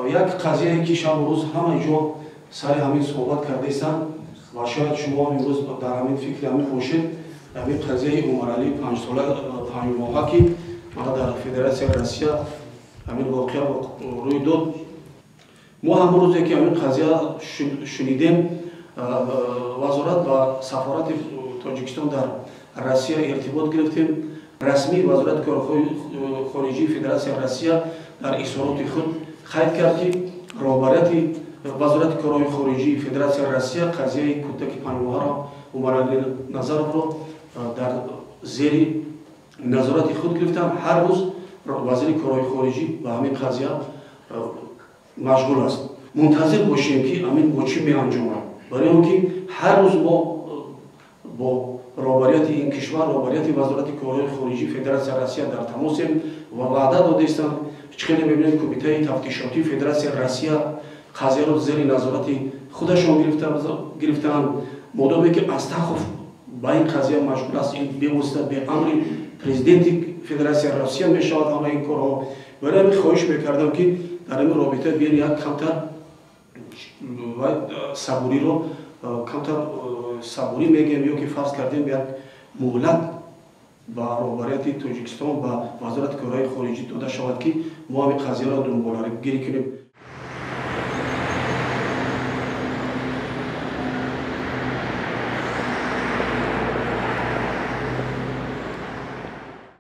یک قضیه که شب و روز همه جا سر همین صحبت کرده ایستند و شاید شما امروز در همین فکر همین باشید. همین قضیه عمرعلی 5 ساله 5 ماهه که ما در فدراسیون روسیه همین واقعه روی داد. ما همون روزی که همین قضیه شنیدیم وزارت و سفارت تاجیکستان در روسیه ارتباط گرفتیم. رسمی وزارت کارهای خارجی فدراسیون روسیه در اظهارات خود قید کرد که رهبریت وزارت کارهای خارجی فدراسیون روسیه قضیه کودتای 5 ماهه را عمرعلی نظرов را در زیر نظارت خود گرفتند. هر روز وزیر کارهای خارجی به همین قضیه مشغول است. منتظر باشیم که همین با چی می انجامد، برای اینکه هر روز ما با رهبریت این کشور، رهبریت وزارت کارهای خارجی فدراسیون روسیه در تماسیم و وعده داده ایستند. خیلی می‌بینید کمیته تفتیشاتی فدراسیون روسیه قضیه را زیر نظارت خودشان گرفتند. مادامی که استخف با این قضیه مشغول است، این به واسطه به امر پرزیدنت فدراسیون روسیه میشود همه این کارها. برای همین خواهش میکردم که در این رابطه بیان یک کمتر صبوری رو کمتر صبوری میگیم یا که فرض کردیم یک مهلت با رهبریت تاجیکستان و وزارت کارهای خارجی داده شود که ما همین قضیه را دنبالگیری کنیم.